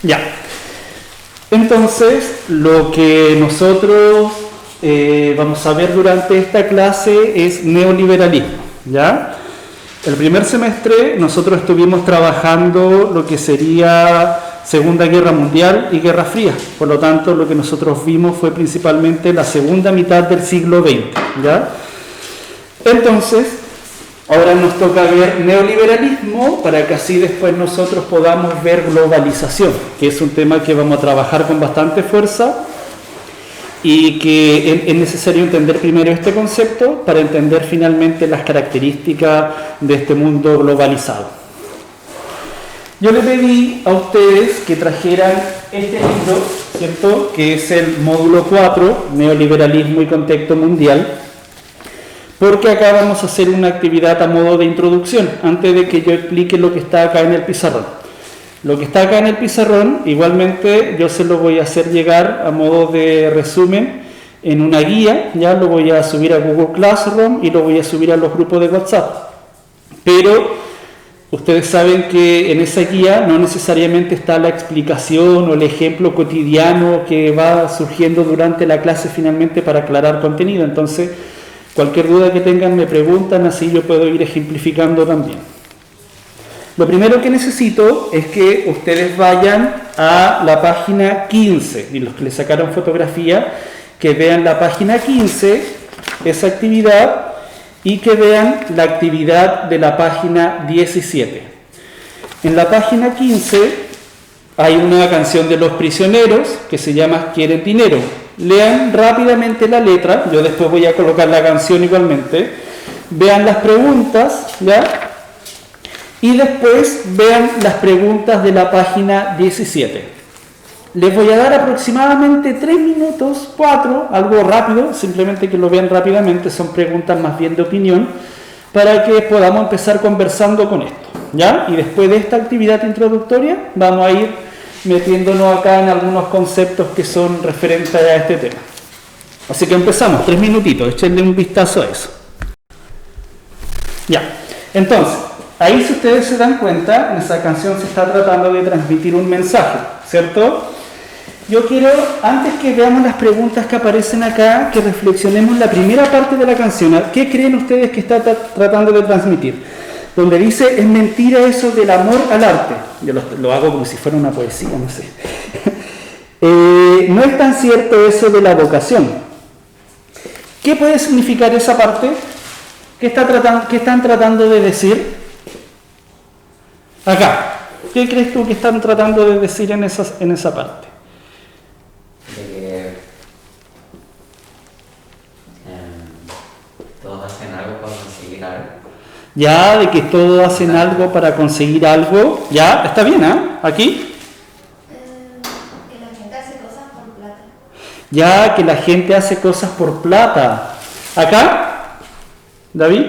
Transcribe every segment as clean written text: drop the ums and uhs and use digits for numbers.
Ya. Entonces, lo que nosotros vamos a ver durante esta clase es neoliberalismo, ¿ya? El primer semestre nosotros estuvimos trabajando lo que sería Segunda Guerra Mundial y Guerra Fría. Por lo tanto, lo que nosotros vimos fue principalmente la segunda mitad del siglo XX, ¿ya? Entonces, ahora nos toca ver neoliberalismo para que así después nosotros podamos ver globalización, que es un tema que vamos a trabajar con bastante fuerza y que es necesario entender primero este concepto para entender finalmente las características de este mundo globalizado. Yo le pedí a ustedes que trajeran este libro, ¿cierto?, que es el módulo 4, Neoliberalismo y Contexto Mundial, porque acá vamos a hacer una actividad a modo de introducción, antes de que yo explique lo que está acá en el pizarrón. Lo que está acá en el pizarrón, igualmente yo se lo voy a hacer llegar a modo de resumen en una guía, ya lo voy a subir a Google Classroom y lo voy a subir a los grupos de WhatsApp. Pero ustedes saben que en esa guía no necesariamente está la explicación o el ejemplo cotidiano que va surgiendo durante la clase finalmente para aclarar contenido. Entonces, cualquier duda que tengan me preguntan, así yo puedo ir ejemplificando también. Lo primero que necesito es que ustedes vayan a la página 15, y los que le sacaron fotografía, que vean la página 15, esa actividad, y que vean la actividad de la página 17. En la página 15 hay una canción de Los Prisioneros que se llama ¿Quieren dinero? Lean rápidamente la letra, yo después voy a colocar la canción igualmente, vean las preguntas, ¿ya? Y después vean las preguntas de la página 17. Les voy a dar aproximadamente 3 minutos, 4, algo rápido, simplemente que lo vean rápidamente, son preguntas más bien de opinión, para que podamos empezar conversando con esto, ¿ya? Y después de esta actividad introductoria vamos a ir metiéndonos acá en algunos conceptos que son referentes a este tema. Así que empezamos, 3 minutitos, échenle un vistazo a eso. Ya, entonces, ahí si ustedes se dan cuenta, en esa canción se está tratando de transmitir un mensaje, ¿cierto? Yo quiero, antes que veamos las preguntas que aparecen acá, que reflexionemos la primera parte de la canción. ¿Qué creen ustedes que está tratando de transmitir? Donde dice, es mentira eso del amor al arte. Yo lo hago como si fuera una poesía, no sé. No es tan cierto eso de la vocación. ¿Qué puede significar esa parte? ¿Qué están tratando de decir? Acá. ¿Qué crees tú que están tratando de decir en esa parte? Todos hacen algo para conseguir algo. Ya, de que todos hacen algo para conseguir algo. Ya, está bien, ¿eh? Aquí. Que la gente hace cosas por plata. Ya, que la gente hace cosas por plata. Acá, David.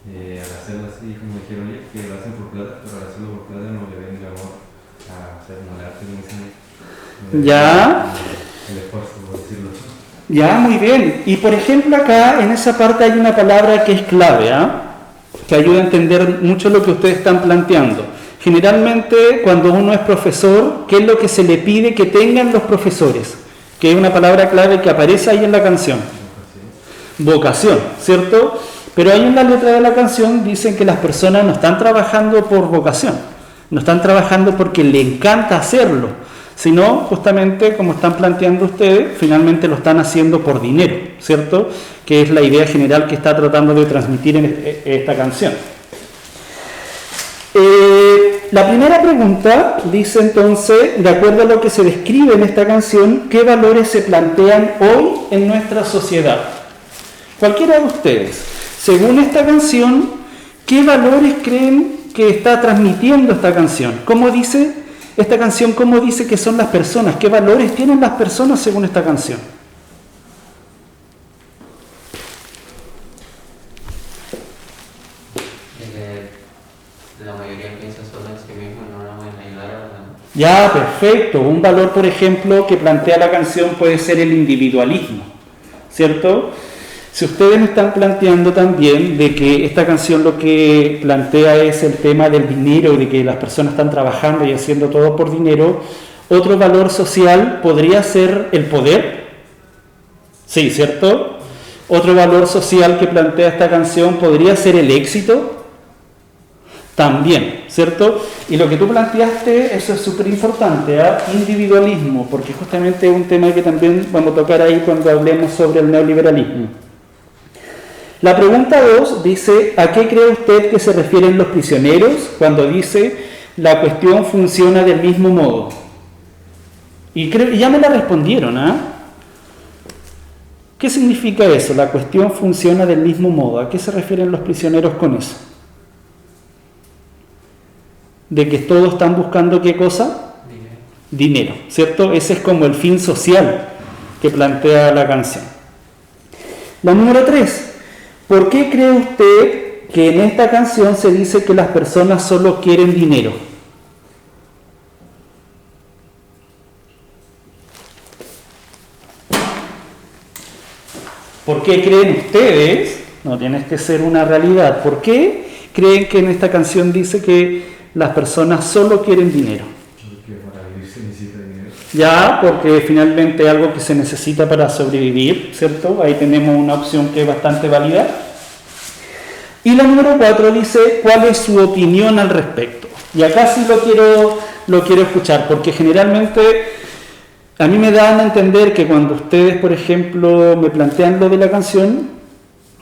Al hacerlo así, como dijeron ellos, que lo hacen por plata, pero al hacerlo por plata no le ven el amor a hacer un arte, Ya. el esfuerzo, por decirlo así. Ya, muy bien. Y por ejemplo acá, en esa parte hay una palabra que es clave, que ayuda a entender mucho lo que ustedes están planteando. Generalmente, cuando uno es profesor, ¿qué es lo que se le pide que tengan los profesores? Que es una palabra clave que aparece ahí en la canción. Vocación, ¿cierto? Pero ahí en la letra de la canción dicen que las personas no están trabajando por vocación, no están trabajando porque le encanta hacerlo, sino justamente, como están planteando ustedes, finalmente lo están haciendo por dinero, ¿cierto? Que es la idea general que está tratando de transmitir en esta canción. La primera pregunta dice entonces, de acuerdo a lo que se describe en esta canción, ¿qué valores se plantean hoy en nuestra sociedad? Cualquiera de ustedes, según esta canción, ¿qué valores creen que está transmitiendo esta canción? ¿Cómo dice esta canción? ¿Cómo dice que son las personas? ¿Qué valores tienen las personas según esta canción? La mayoría piensa solo en sí mismo y no en ayudar a los demás. Ya, perfecto. Un valor, por ejemplo, que plantea la canción puede ser el individualismo, ¿cierto? Si ustedes me están planteando también de que esta canción lo que plantea es el tema del dinero y de que las personas están trabajando y haciendo todo por dinero, otro valor social podría ser el poder. Sí, ¿cierto? Otro valor social que plantea esta canción podría ser el éxito. También, ¿cierto? Y lo que tú planteaste, eso es súper importante, ¿eh? Individualismo, porque justamente es un tema que también vamos a tocar ahí cuando hablemos sobre el neoliberalismo. La pregunta 2 dice, ¿a qué cree usted que se refieren los prisioneros cuando dice la cuestión funciona del mismo modo? Y ya me la respondieron, ¿ah? ¿Qué significa eso? La cuestión funciona del mismo modo. ¿A qué se refieren los prisioneros con eso? De que todos están buscando ¿qué cosa? Dinero, ¿cierto? Ese es como el fin social que plantea la canción. La número 3. ¿Por qué cree usted que en esta canción se dice que las personas solo quieren dinero? ¿Por qué creen ustedes? No tienes que ser una realidad. ¿Por qué creen que en esta canción dice que las personas solo quieren dinero? Porque para vivir se necesita dinero. Ya, porque finalmente es algo que se necesita para sobrevivir, ¿cierto? Ahí tenemos una opción que es bastante válida. Y la número 4 dice, ¿cuál es su opinión al respecto? Y acá sí lo quiero escuchar, porque generalmente a mí me dan a entender que cuando ustedes, por ejemplo, me plantean lo de la canción,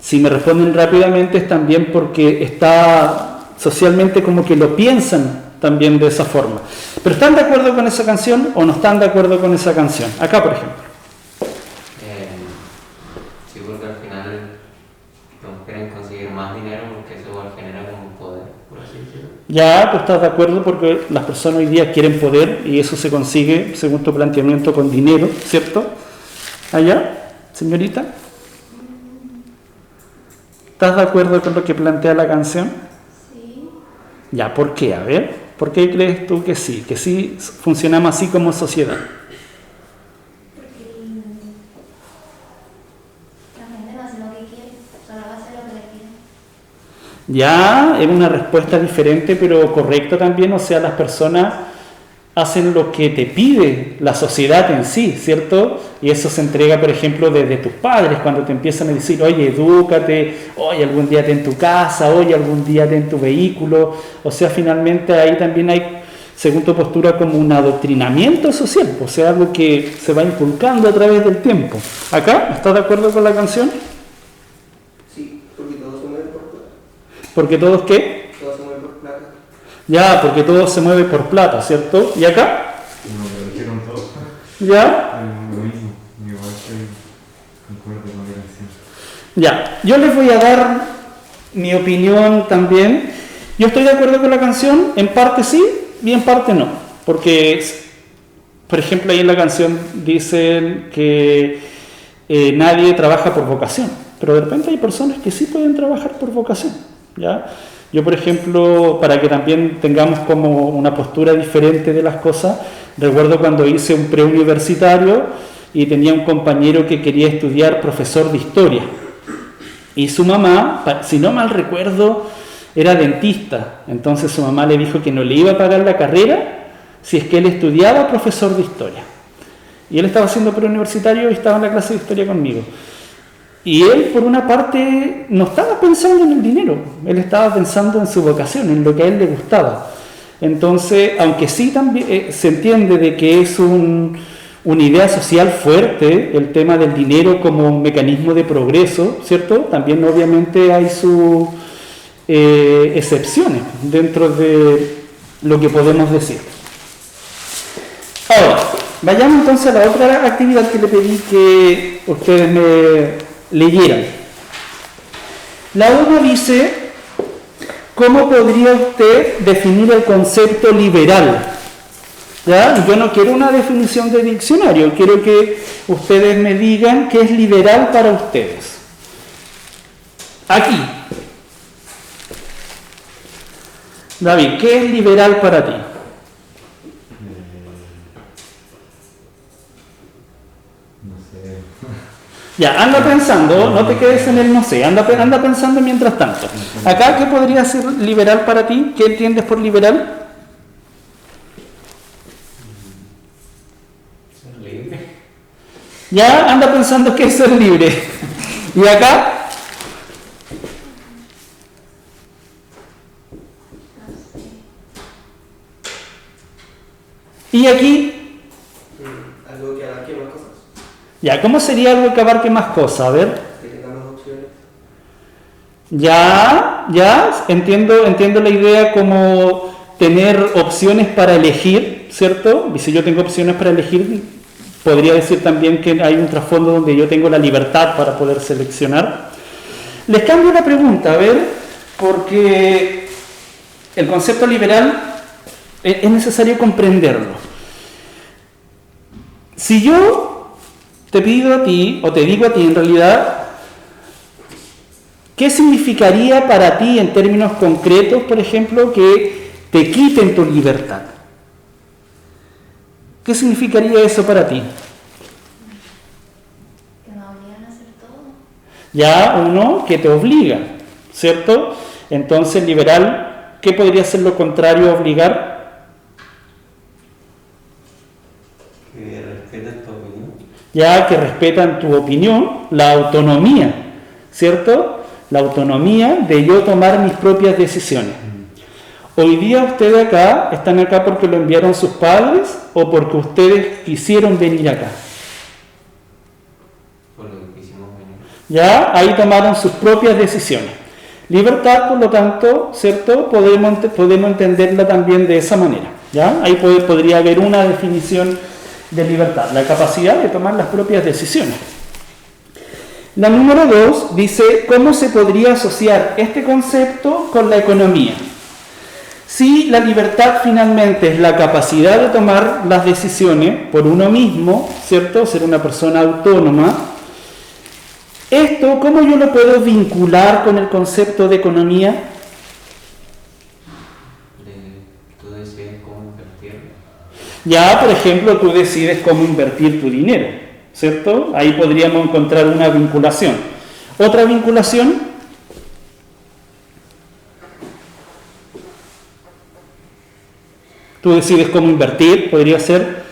si me responden rápidamente es también porque está socialmente como que lo piensan también de esa forma. ¿Pero están de acuerdo con esa canción o no están de acuerdo con esa canción? Acá, por ejemplo. Sí, porque al final no quieren conseguir más dinero porque eso igual genera como poder, por así decirlo. Ya, tú estás de acuerdo porque las personas hoy día quieren poder y eso se consigue, según tu planteamiento, con dinero, ¿cierto? Allá, señorita. ¿Estás de acuerdo con lo que plantea la canción? Sí. Ya, ¿por qué? A ver, ¿por qué crees tú que sí funcionamos así como sociedad? Porque la gente no hace lo que quiere, solo va a hacer lo que le quieren. Ya, es una respuesta diferente, pero correcta también, o sea, las personas hacen lo que te pide la sociedad en sí, ¿cierto? Y eso se entrega, por ejemplo, desde tus padres, cuando te empiezan a decir, oye, edúcate, oye, algún día ten tu casa, oye, algún día ten tu vehículo, o sea, finalmente ahí también hay, según tu postura, como un adoctrinamiento social, o sea, algo que se va inculcando a través del tiempo. ¿Acá? ¿Estás de acuerdo con la canción? Sí, porque todos se mueven por plata. ¿Porque todos qué? Todos se mueven por plata. Ya, porque todo se mueve por plata, ¿cierto? ¿Y acá? Como lo dijeron todos. ¿Ya? Lo mismo. Igual estoy concuerdo con la canción. Ya, yo les voy a dar mi opinión también. Yo estoy de acuerdo con la canción, en parte sí y en parte no. Porque, por ejemplo, ahí en la canción dicen que nadie trabaja por vocación. Pero de repente hay personas que sí pueden trabajar por vocación, ¿ya? Yo, por ejemplo, para que también tengamos como una postura diferente de las cosas, recuerdo cuando hice un preuniversitario y tenía un compañero que quería estudiar profesor de historia. Y su mamá, si no mal recuerdo, era dentista. Entonces su mamá le dijo que no le iba a pagar la carrera si es que él estudiaba profesor de historia. Y él estaba haciendo preuniversitario y estaba en la clase de historia conmigo. Y él, por una parte, no estaba pensando en el dinero, él estaba pensando en su vocación, en lo que a él le gustaba. Entonces, aunque sí también se entiende de que es una idea social fuerte, el tema del dinero como un mecanismo de progreso, ¿cierto? También obviamente hay sus excepciones dentro de lo que podemos decir. Ahora, vayamos entonces a la otra actividad que le pedí que ustedes me leyeran. La 1 dice, ¿cómo podría usted definir el concepto liberal? ¿Ya? Yo no quiero una definición de diccionario, quiero que ustedes me digan qué es liberal para ustedes. Aquí. David, ¿qué es liberal para ti? No sé. Ya, anda pensando, no te quedes en el no sé, anda pensando mientras tanto. Acá, ¿qué podría ser liberal para ti? ¿Qué entiendes por liberal? Ser libre. Ya, anda pensando qué es ser libre. ¿Y acá? ¿Y aquí? Algo que abarque más cosas. Ya, ¿cómo sería algo que abarque más cosas? A ver. Que tenga más opciones. Ya, entiendo la idea como tener opciones para elegir, ¿cierto? Y si yo tengo opciones para elegir, podría decir también que hay un trasfondo donde yo tengo la libertad para poder seleccionar. Les cambio la pregunta, a ver, porque el concepto liberal es necesario comprenderlo. Si yo te pido a ti, o te digo a ti en realidad, ¿qué significaría para ti en términos concretos, por ejemplo, que te quiten tu libertad? ¿Qué significaría eso para ti? Que nos obligan a hacer todo. Ya uno que te obliga, ¿cierto? Entonces, liberal, ¿qué podría ser lo contrario a obligar? Que respeten tu opinión. Ya que respetan tu opinión, la autonomía, ¿cierto? La autonomía de yo tomar mis propias decisiones. Hoy día ustedes acá, ¿están acá porque lo enviaron sus padres o porque ustedes quisieron venir acá? Por lo que quisimos venir. Ya, ahí tomaron sus propias decisiones. Libertad, por lo tanto, ¿cierto? Podemos entenderla también de esa manera. ¿Ya? Ahí podría haber una definición de libertad, la capacidad de tomar las propias decisiones. La número 2 dice, ¿cómo se podría asociar este concepto con la economía? Si la libertad finalmente es la capacidad de tomar las decisiones por uno mismo, ¿cierto? Ser una persona autónoma. Esto, ¿cómo yo lo puedo vincular con el concepto de economía? Tú decides cómo invertirlo. Ya, por ejemplo, tú decides cómo invertir tu dinero, ¿cierto? Ahí podríamos encontrar una vinculación. Otra vinculación. Tú decides cómo invertir, podría ser.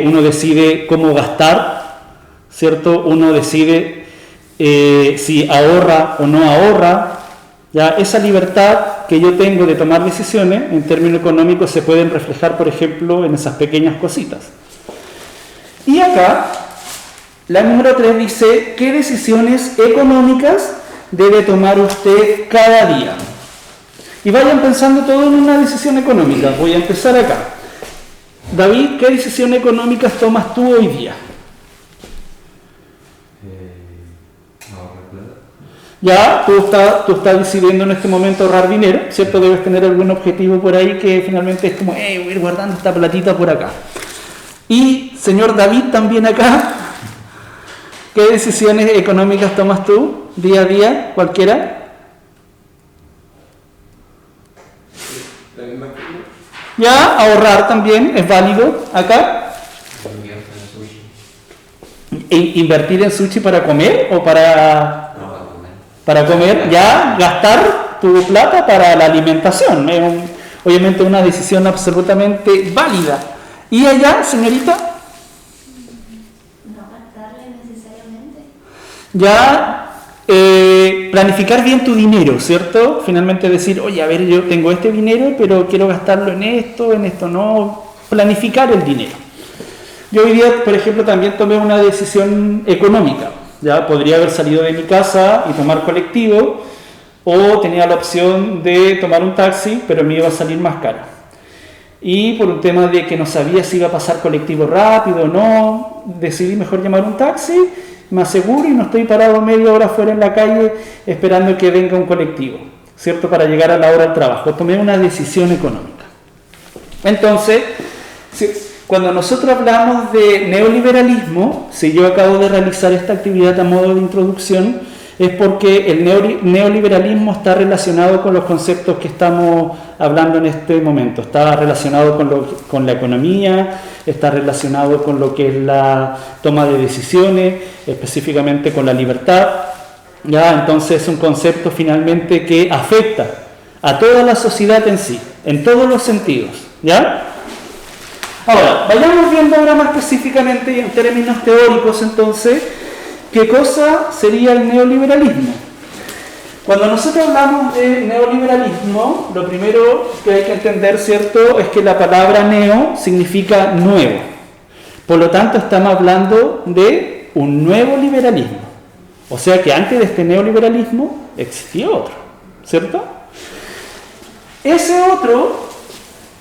Uno decide cómo gastar, ¿cierto? Uno decide si ahorra o no ahorra. Ya, esa libertad que yo tengo de tomar decisiones en términos económicos se pueden reflejar, por ejemplo, en esas pequeñas cositas. Y acá, la número 3 dice, ¿qué decisiones económicas debe tomar usted cada día? Y vayan pensando todo en una decisión económica. Voy a empezar acá. David, ¿qué decisión económicas tomas tú hoy día? Ahorrar plata. Ya, tú estás decidiendo en este momento ahorrar dinero, ¿cierto? Debes tener algún objetivo por ahí que finalmente es como, voy a ir guardando esta platita por acá. Y, señor David, también acá, ¿qué decisiones económicas tomas tú día a día, cualquiera? La misma que Ya, ahorrar también es válido acá. Invierto en sushi. ¿Invertir en sushi para comer o para No, para comer. para comer? Ya, gastar tu plata para la alimentación. Es obviamente una decisión absolutamente válida. ¿Y allá, señorita? No gastarle necesariamente. Ya, planificar bien tu dinero, ¿cierto? Finalmente decir, oye, a ver, yo tengo este dinero, pero quiero gastarlo en esto no. Planificar el dinero. Yo hoy día, por ejemplo, también tomé una decisión económica. Ya podría haber salido de mi casa y tomar colectivo, o tenía la opción de tomar un taxi, pero me iba a salir más caro. Y por un tema de que no sabía si iba a pasar colectivo rápido o no, decidí mejor llamar un taxi, me aseguro y no estoy parado media hora fuera en la calle esperando que venga un colectivo, ¿cierto? Para llegar a la hora del trabajo. Tomé una decisión económica. Entonces, cuando nosotros hablamos de neoliberalismo, si yo acabo de realizar esta actividad a modo de introducción, es porque el neoliberalismo está relacionado con los conceptos que estamos hablando en este momento. Está relacionado con la economía, está relacionado con lo que es la toma de decisiones, específicamente con la libertad. ¿Ya? Entonces es un concepto finalmente que afecta a toda la sociedad en sí, en todos los sentidos. ¿Ya? Ahora, vayamos viendo ahora más específicamente y en términos teóricos entonces, ¿qué cosa sería el neoliberalismo? Cuando nosotros hablamos de neoliberalismo, lo primero que hay que entender, ¿cierto?, es que la palabra neo significa nuevo. Por lo tanto, estamos hablando de un nuevo liberalismo. O sea que antes de este neoliberalismo existía otro, ¿cierto? Ese otro,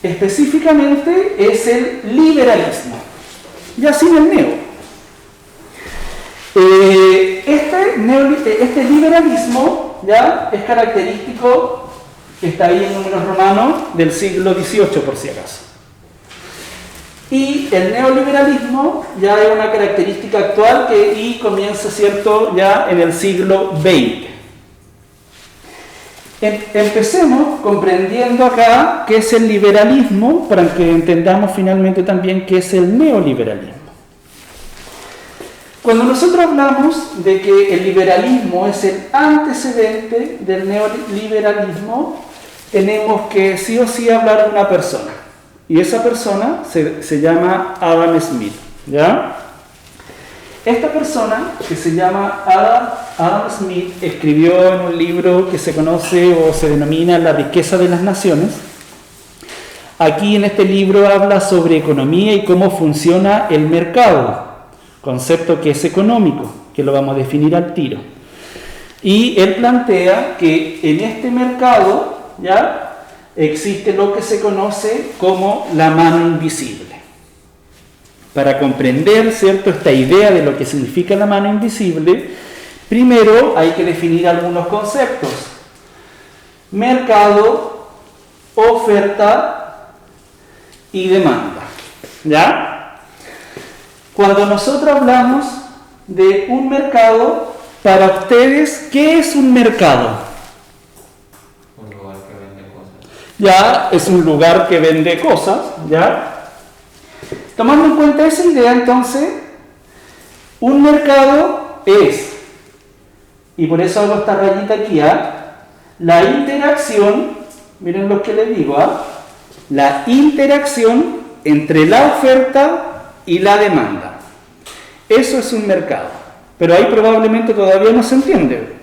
específicamente, es el liberalismo, ya sin el neo. Este liberalismo ya es característico, está ahí en números romanos, del siglo XVIII por si acaso. Y el neoliberalismo ya es una característica actual y comienza, ¿cierto?, ya en el siglo XX. Empecemos comprendiendo acá qué es el liberalismo para que entendamos finalmente también qué es el neoliberalismo. Cuando nosotros hablamos de que el liberalismo es el antecedente del neoliberalismo, tenemos que sí o sí hablar de una persona. Y esa persona se llama Adam Smith, ¿ya? Esta persona, que se llama Adam Smith, escribió en un libro que se conoce o se denomina La riqueza de las naciones. Aquí en este libro habla sobre economía y cómo funciona el mercado, concepto que es económico, que lo vamos a definir al tiro. Y él plantea que en este mercado, ¿ya?, existe lo que se conoce como la mano invisible. Para comprender, ¿cierto?, esta idea de lo que significa la mano invisible, primero hay que definir algunos conceptos. Mercado, oferta y demanda. ¿Ya? Cuando nosotros hablamos de un mercado, para ustedes, ¿qué es un mercado? Un lugar que vende cosas. Ya, es un lugar que vende cosas, ¿ya? Tomando en cuenta esa idea, entonces, un mercado es, y por eso hago esta rayita aquí, la interacción, miren lo que les digo, la interacción entre la oferta y la demanda. Eso es un mercado, pero ahí probablemente todavía no se entiende.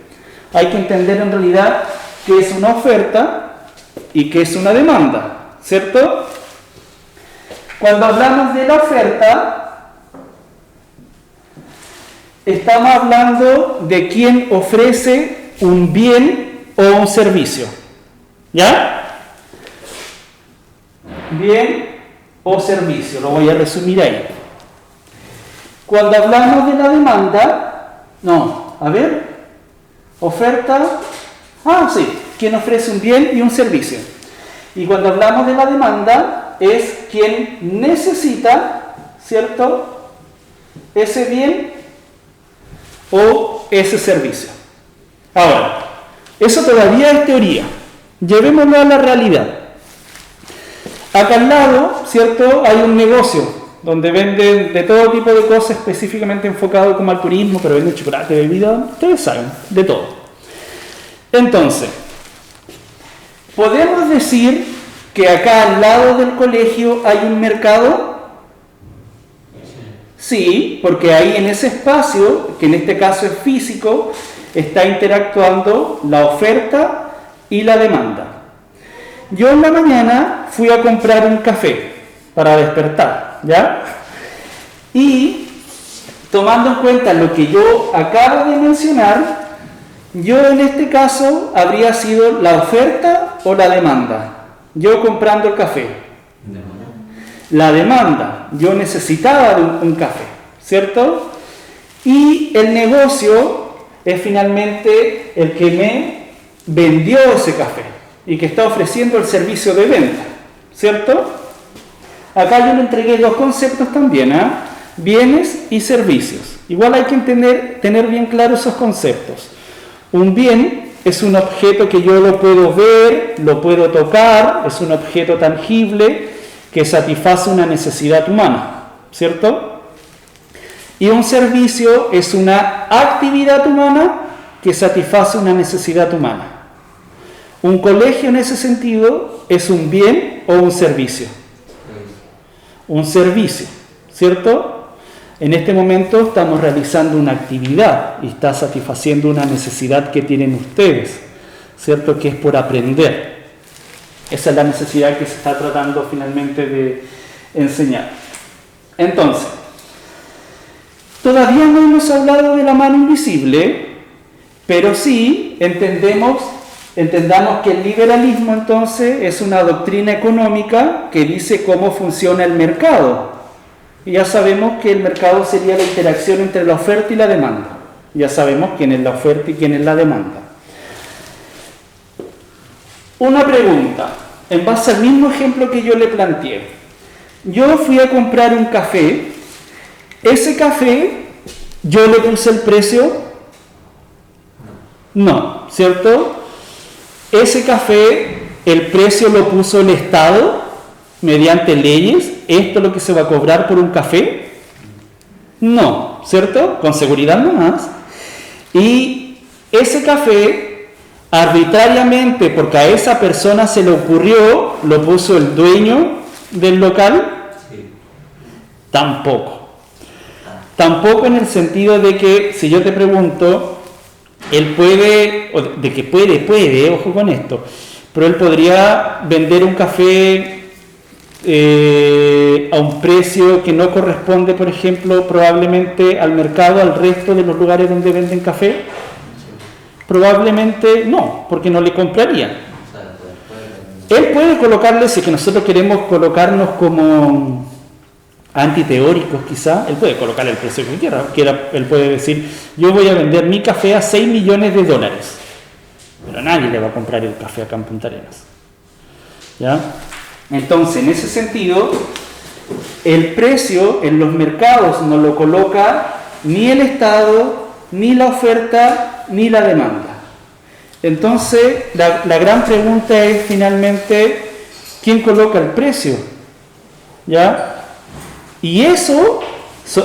Hay que entender en realidad qué es una oferta y qué es una demanda, ¿cierto? Cuando hablamos de la oferta, estamos hablando de quien ofrece un bien o un servicio. ¿Ya? Bien o servicio, lo voy a resumir ahí. Cuando hablamos de la demanda, oferta, sí, quien ofrece un bien y un servicio. Y cuando hablamos de la demanda, es quien necesita, ¿cierto?, ese bien o ese servicio. Ahora, eso todavía es teoría. Llevémoslo a la realidad. Acá al lado, ¿cierto?, hay un negocio donde venden de todo tipo de cosas, específicamente enfocado como al turismo, pero venden chocolate, bebida, ustedes saben, de todo. Entonces, ¿podemos decir que acá al lado del colegio hay un mercado? Sí, porque ahí en ese espacio, que en este caso es físico, está interactuando la oferta y la demanda. Yo en la mañana fui a comprar un café para despertar, ¿ya? Y tomando en cuenta lo que yo acabo de mencionar, yo en este caso habría sido la oferta o la demanda. Yo comprando el café. La demanda. Yo necesitaba de un café, ¿cierto? Y el negocio es finalmente el que me vendió ese café y que está ofreciendo el servicio de venta, ¿cierto? Acá yo le entregué dos conceptos también, bienes y servicios. Igual hay que tener bien claros esos conceptos. Un bien es un objeto que yo lo puedo ver, lo puedo tocar, es un objeto tangible que satisface una necesidad humana, ¿cierto? Y un servicio es una actividad humana que satisface una necesidad humana. Un colegio en ese sentido es un bien o un servicio. Un servicio, ¿cierto? En este momento estamos realizando una actividad y está satisfaciendo una necesidad que tienen ustedes, ¿cierto? Que es por aprender. Esa es la necesidad que se está tratando finalmente de enseñar. Entonces, todavía no hemos hablado de la mano invisible, pero sí entendamos que el liberalismo entonces es una doctrina económica que dice cómo funciona el mercado. Y ya sabemos que el mercado sería la interacción entre la oferta y la demanda. Ya sabemos quién es la oferta y quién es la demanda. Una pregunta, en base al mismo ejemplo que yo le planteé. Yo fui a comprar un café. ¿Ese café yo le puse el precio? No, ¿cierto? Ese café, el precio lo puso el Estado mediante leyes. ¿Esto es lo que se va a cobrar por un café? No, ¿cierto? Con seguridad no más. Y ese café, arbitrariamente, porque a esa persona se le ocurrió, lo puso el dueño del local. Sí. Tampoco. Tampoco en el sentido de que, si yo te pregunto, él puede, o de que puede, ojo con esto, pero él podría vender un café a un precio que no corresponde, por ejemplo, probablemente al mercado, al resto de los lugares donde venden café. Probablemente no, porque no le comprarían. Él puede colocarle, si es que nosotros queremos colocarnos como antiteóricos quizá, él puede colocar el precio que quiera. Él puede decir, yo voy a vender mi café a $6 millones, pero nadie le va a comprar el café acá en Punta Arenas. ¿Ya? Entonces, en ese sentido, el precio en los mercados no lo coloca ni el Estado, ni la oferta, ni la demanda. Entonces, la gran pregunta es finalmente, ¿quién coloca el precio? ¿Ya? Y eso,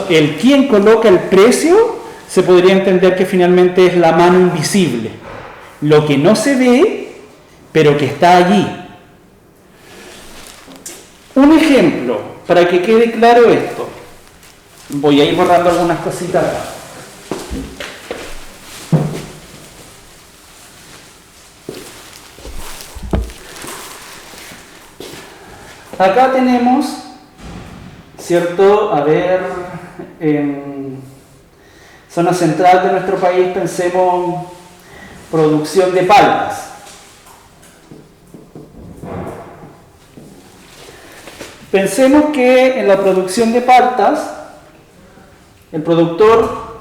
el quién coloca el precio, se podría entender que finalmente es la mano invisible. Lo que no se ve, pero que está allí. Un ejemplo, para que quede claro esto. Voy a ir borrando algunas cositas acá. Acá tenemos, ¿cierto? A ver, en zona central de nuestro país pensemos producción de paltas. Pensemos que en la producción de paltas, el productor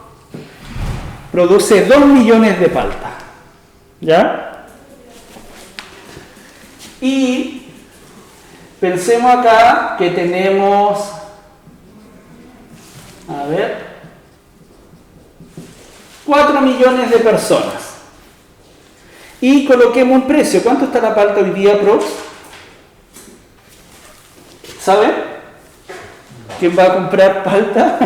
produce 2 millones de paltas, ¿ya? Y pensemos acá que tenemos, a ver, 4 millones de personas. Y coloquemos un precio. ¿Cuánto está la palta hoy día, Prox? ¿Saben? ¿Quién va a comprar palta?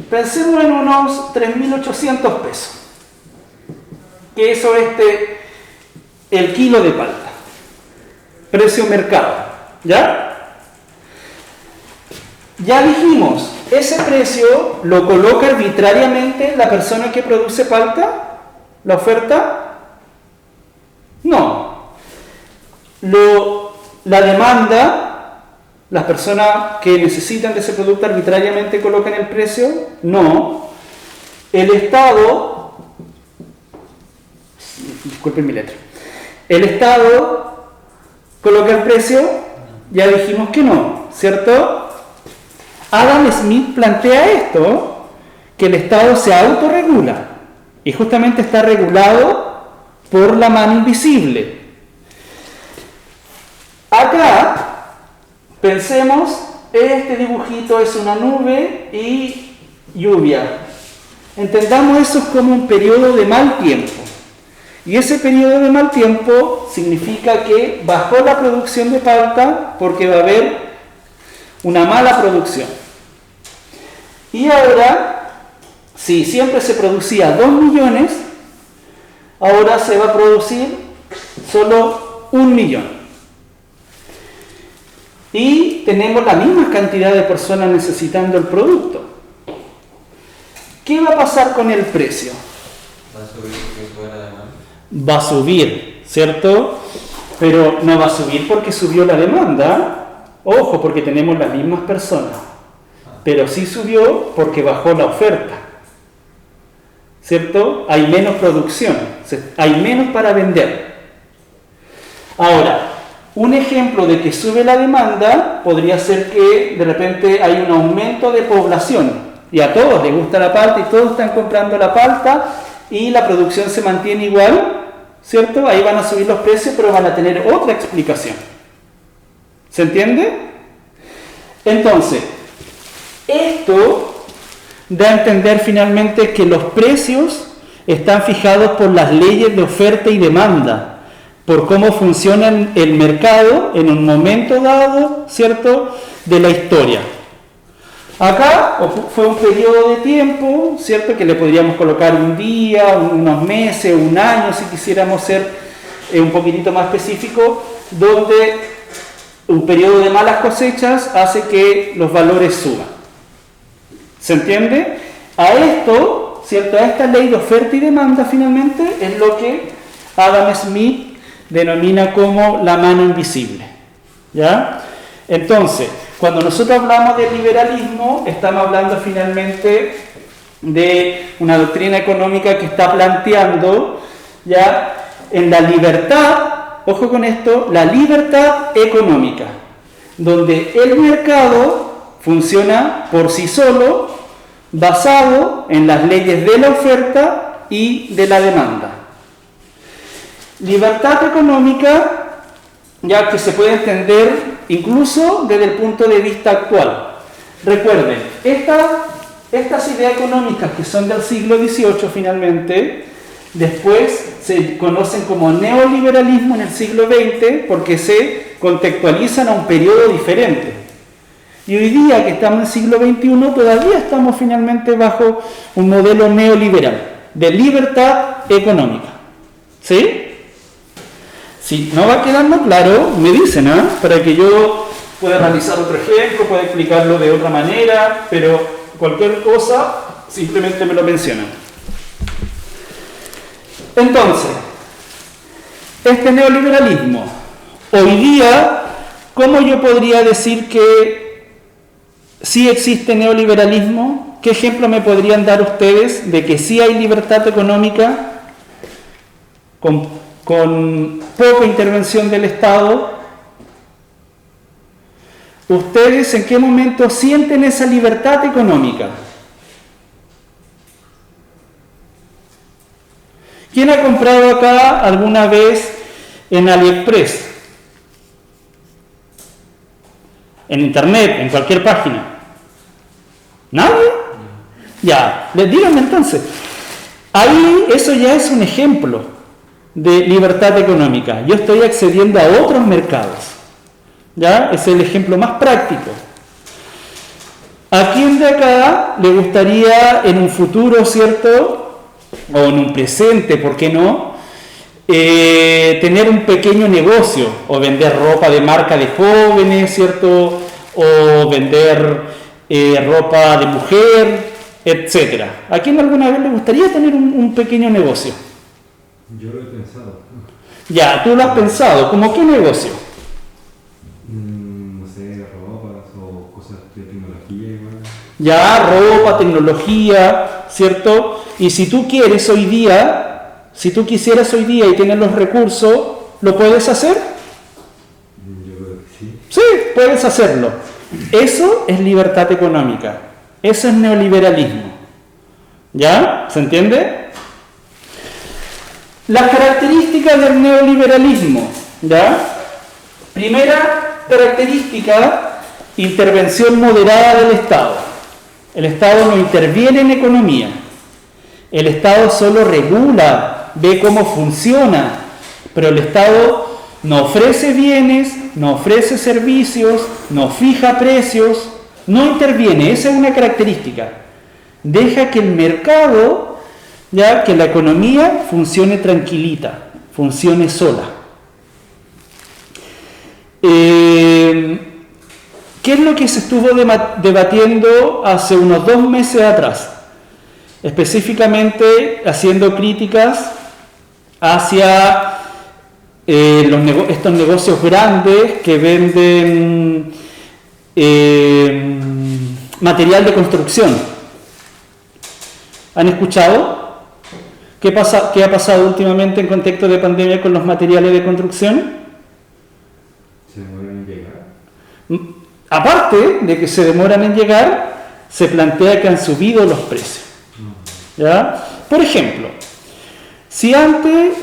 Pensemos en unos 3.800 pesos. Que eso es el kilo de palta. Precio mercado. ¿Ya? Ya dijimos, ese precio lo coloca arbitrariamente la persona que produce palta, la oferta. No. La demanda, las personas que necesitan de ese producto arbitrariamente colocan el precio. No. El Estado, disculpen mi letra, el Estado coloca el precio. Ya dijimos que no, ¿cierto? Adam Smith plantea esto, que el Estado se autorregula y justamente está regulado por la mano invisible. Acá, pensemos, este dibujito es una nube y lluvia. Entendamos eso como un periodo de mal tiempo. Y ese periodo de mal tiempo significa que bajó la producción de palta porque va a haber una mala producción. Y ahora, si siempre se producía 2 millones, ahora se va a producir solo 1 millón. Y tenemos la misma cantidad de personas necesitando el producto. ¿Qué va a pasar con el precio? Va a subir porque sube la demanda. Va a subir, ¿cierto? Pero no va a subir porque subió la demanda. Ojo, porque tenemos las mismas personas. Pero sí subió porque bajó la oferta, ¿cierto? Hay menos producción, hay menos para vender. Ahora, un ejemplo de que sube la demanda podría ser que de repente hay un aumento de población y a todos les gusta la palta y todos están comprando la palta y la producción se mantiene igual, ¿cierto? Ahí van a subir los precios, pero van a tener otra explicación. ¿Se entiende? Entonces, esto da a entender finalmente que los precios están fijados por las leyes de oferta y demanda, por cómo funciona el mercado en un momento dado, ¿cierto?, de la historia. Acá fue un periodo de tiempo, ¿cierto?, que le podríamos colocar un día, unos meses, un año, si quisiéramos ser un poquitito más específico, donde un periodo de malas cosechas hace que los valores suban. ¿Se entiende? A esto, ¿cierto?, a esta ley de oferta y demanda finalmente es lo que Adam Smith denomina como la mano invisible. ¿Ya? Entonces, cuando nosotros hablamos de liberalismo, estamos hablando finalmente de una doctrina económica que está planteando, ¿ya?, en la libertad, ojo con esto, la libertad económica, donde el mercado funciona por sí solo, basado en las leyes de la oferta y de la demanda. Libertad económica, ya que se puede entender incluso desde el punto de vista actual. Recuerden, estas ideas económicas que son del siglo XVIII finalmente, después se conocen como neoliberalismo en el siglo XX porque se contextualizan a un periodo diferente. Y hoy día que estamos en el siglo XXI todavía estamos finalmente bajo un modelo neoliberal de libertad económica. ¿Sí? Si no va quedando claro, me dicen, para que yo pueda realizar otro ejemplo, pueda explicarlo de otra manera, pero cualquier cosa simplemente me lo mencionan. Entonces, este neoliberalismo, hoy día, ¿cómo yo podría decir que sí existe neoliberalismo? ¿Qué ejemplo me podrían dar ustedes de que sí hay libertad económica con poca intervención del Estado? ¿Ustedes en qué momento sienten esa libertad económica? ¿Quién ha comprado acá alguna vez en AliExpress? En internet, en cualquier página. ¿Nadie? Ya, díganme entonces. Ahí eso ya es un ejemplo de libertad económica. Yo estoy accediendo a otros mercados. ¿Ya? Es el ejemplo más práctico. ¿A quién de acá le gustaría en un futuro, ¿cierto?, o en un presente, ¿por qué no?, tener un pequeño negocio o vender ropa de marca de jóvenes, ¿cierto?, o vender ropa de mujer, etc. ¿A quién alguna vez le gustaría tener un pequeño negocio? Yo lo he pensado. Ya, tú lo has pensado. ¿Cómo qué negocio? No sé, ropas o cosas de tecnología igual. Ya, ropa, tecnología, ¿cierto? Y si tú quieres hoy día, si tú quisieras hoy día y tienes los recursos, ¿lo puedes hacer? Yo creo que sí. Sí, puedes hacerlo. Eso es libertad económica. Eso es neoliberalismo. ¿Ya? ¿Se entiende? Las características del neoliberalismo. ¿Ya? Primera característica, intervención moderada del Estado. El Estado no interviene en economía. El Estado solo regula, ve cómo funciona, pero el Estado no ofrece bienes, no ofrece servicios, no fija precios, no interviene. Esa es una característica. Deja que el mercado, ya que la economía funcione tranquilita, funcione sola. ¿Qué es lo que se estuvo debatiendo hace unos 2 meses atrás? Específicamente haciendo críticas hacia estos negocios grandes que venden material de construcción. ¿Han escuchado? ¿Qué ha pasado últimamente en contexto de pandemia con los materiales de construcción? Se demoran en llegar. Aparte de que se demoran en llegar, se plantea que han subido los precios. ¿Ya? Por ejemplo, si antes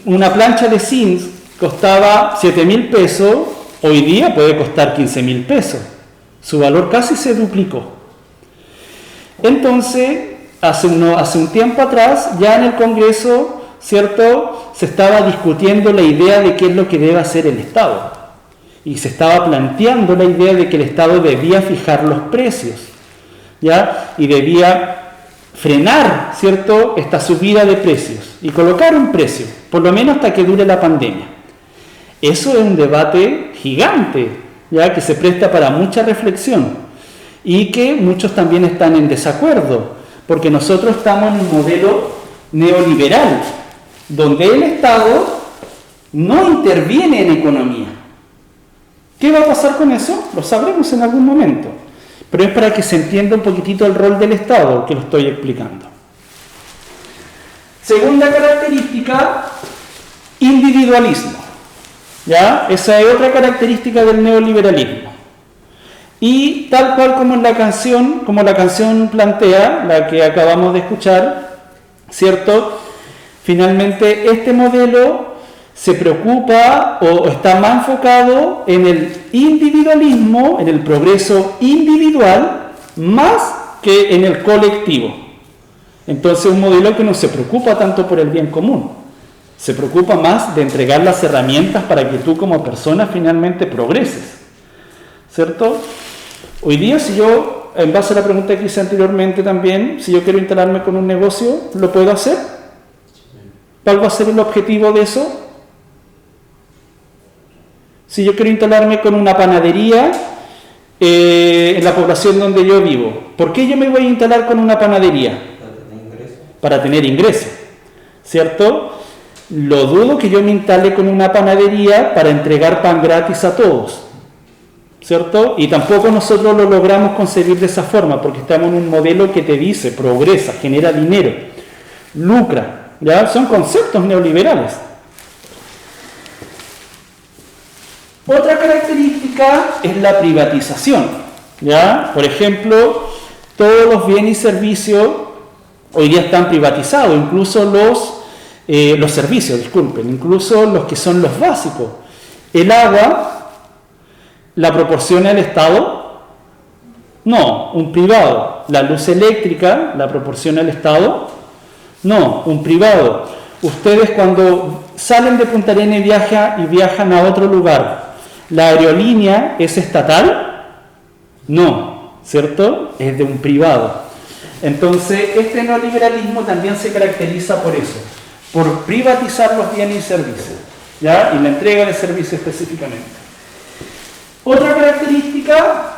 una plancha de zinc costaba 7.000 pesos, hoy día puede costar 15.000 pesos. Su valor casi se duplicó. Entonces, hace un tiempo atrás, ya en el Congreso, ¿cierto?, se estaba discutiendo la idea de qué es lo que debe hacer el Estado. Y se estaba planteando la idea de que el Estado debía fijar los precios, ¿ya? Y debía frenar, ¿cierto?, esta subida de precios y colocar un precio, por lo menos hasta que dure la pandemia. Eso es un debate gigante, ya que se presta para mucha reflexión y que muchos también están en desacuerdo, porque nosotros estamos en un modelo neoliberal, donde el Estado no interviene en economía. ¿Qué va a pasar con eso? Lo sabremos en algún momento. Pero es para que se entienda un poquitito el rol del Estado que lo estoy explicando. Segunda característica, individualismo. ¿Ya? Esa es otra característica del neoliberalismo. Y tal cual como la canción plantea, la que acabamos de escuchar, ¿cierto? Finalmente este modelo se preocupa o está más enfocado en el individualismo, en el progreso individual, más que en el colectivo. Entonces, un modelo que no se preocupa tanto por el bien común, se preocupa más de entregar las herramientas para que tú como persona finalmente progreses, ¿cierto? Hoy día, si yo, en base a la pregunta que hice anteriormente también, si yo quiero instalarme con un negocio, ¿lo puedo hacer? ¿Cuál va a ser el objetivo de eso? Si yo quiero instalarme con una panadería en la población donde yo vivo, ¿por qué yo me voy a instalar con una panadería? Para tener ingresos, ¿cierto? Lo dudo que yo me instale con una panadería para entregar pan gratis a todos, ¿cierto? Y tampoco nosotros lo logramos concebir de esa forma, porque estamos en un modelo que te dice, progresa, genera dinero, lucra, ¿ya? Son conceptos neoliberales. Otra característica es la privatización, ¿ya? Por ejemplo, todos los bienes y servicios hoy día están privatizados, incluso los servicios, incluso los que son los básicos. El agua, ¿la proporciona el Estado? No, un privado. La luz eléctrica, ¿la proporciona el Estado? No, un privado. Ustedes cuando salen de Punta Arenas y viajan a otro lugar, ¿la aerolínea es estatal? No, ¿cierto? Es de un privado. Entonces, este neoliberalismo también se caracteriza por eso, por privatizar los bienes y servicios, ¿ya? Y la entrega de servicios específicamente. Otra característica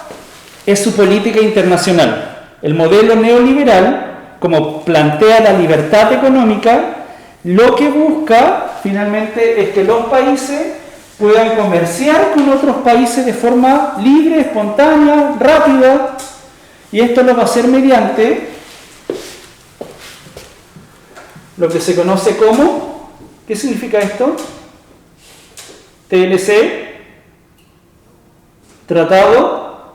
es su política internacional. El modelo neoliberal, como plantea la libertad económica, lo que busca finalmente es que los países puedan comerciar con otros países de forma libre, espontánea, rápida, y esto lo va a hacer mediante lo que se conoce como, ¿qué significa esto? TLC, tratado,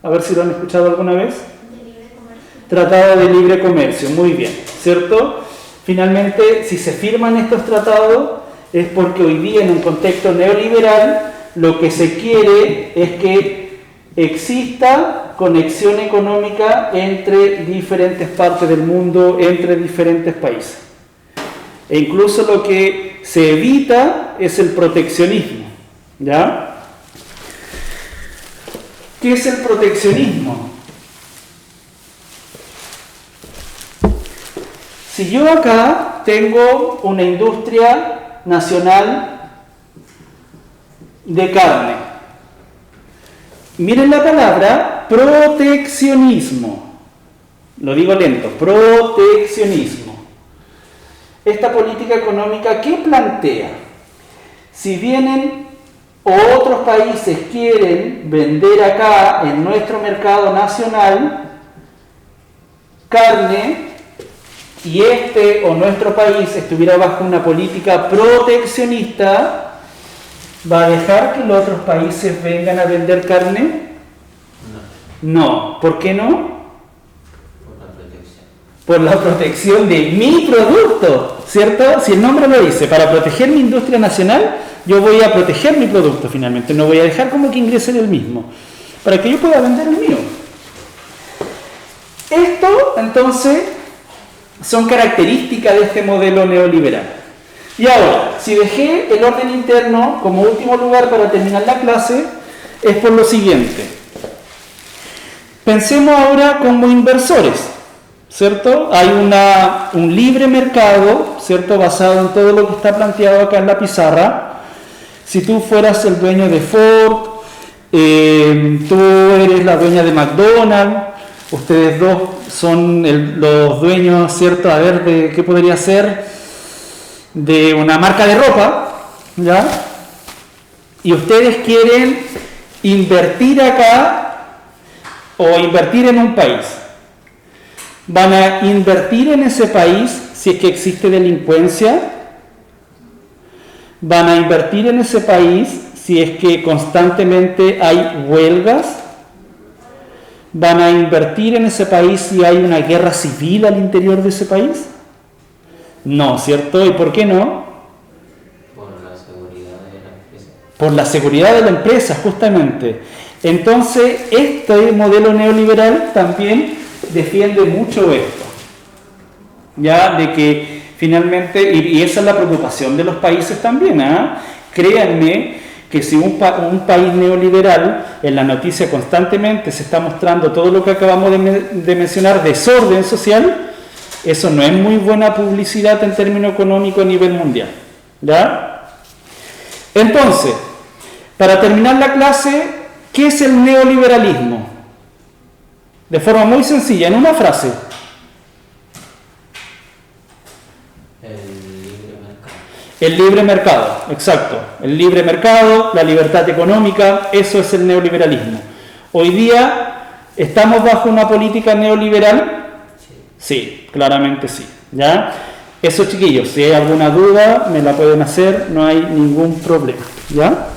a ver si lo han escuchado alguna vez. De libre comercio. Tratado de libre comercio, muy bien, ¿cierto? Finalmente, si se firman estos tratados, es porque hoy día en un contexto neoliberal lo que se quiere es que exista conexión económica entre diferentes partes del mundo, entre diferentes países. E incluso lo que se evita es el proteccionismo, ¿ya? ¿Qué es el proteccionismo? Si yo acá tengo una industria nacional de carne, miren la palabra proteccionismo, lo digo lento, proteccionismo. Esta política económica, ¿qué plantea? Si vienen otros países quieren vender acá en nuestro mercado nacional carne y este o nuestro país estuviera bajo una política proteccionista, ¿va a dejar que los otros países vengan a vender carne? No. ¿Por qué no? Por la protección. Por la protección de mi producto, ¿cierto? Si el nombre lo dice, para proteger mi industria nacional, yo voy a proteger mi producto finalmente, no voy a dejar como que ingrese el mismo, para que yo pueda vender el mío. Esto, entonces, son características de este modelo neoliberal. Y ahora, si dejé el orden interno como último lugar para terminar la clase, es por lo siguiente. Pensemos ahora como inversores, ¿cierto? Hay un libre mercado, ¿cierto? Basado en todo lo que está planteado acá en la pizarra. Si tú fueras el dueño de Ford, tú eres la dueña de McDonald's, ustedes dos son los dueños, ¿cierto? A ver, ¿de qué podría ser? De una marca de ropa, ¿ya? Y ustedes quieren invertir acá o invertir en un país. ¿Van a invertir en ese país si es que existe delincuencia? ¿Van a invertir en ese país si es que constantemente hay huelgas? ¿Van a invertir en ese país si hay una guerra civil al interior de ese país? No, ¿cierto? ¿Y por qué no? Por la seguridad de la empresa. Por la seguridad de la empresa, justamente. Entonces, este modelo neoliberal también defiende mucho esto, ya de que finalmente, y esa es la preocupación de los países también, créanme que si un país neoliberal, en la noticia constantemente se está mostrando todo lo que acabamos de mencionar, desorden social, eso no es muy buena publicidad en términos económicos a nivel mundial, ¿ya? Entonces, para terminar la clase, ¿qué es el neoliberalismo? De forma muy sencilla, en una frase. El libre mercado, exacto. El libre mercado, la libertad económica, eso es el neoliberalismo. Hoy día, ¿estamos bajo una política neoliberal? Sí, claramente sí. ¿Ya? Eso, chiquillos, si hay alguna duda, me la pueden hacer, no hay ningún problema. ¿Ya?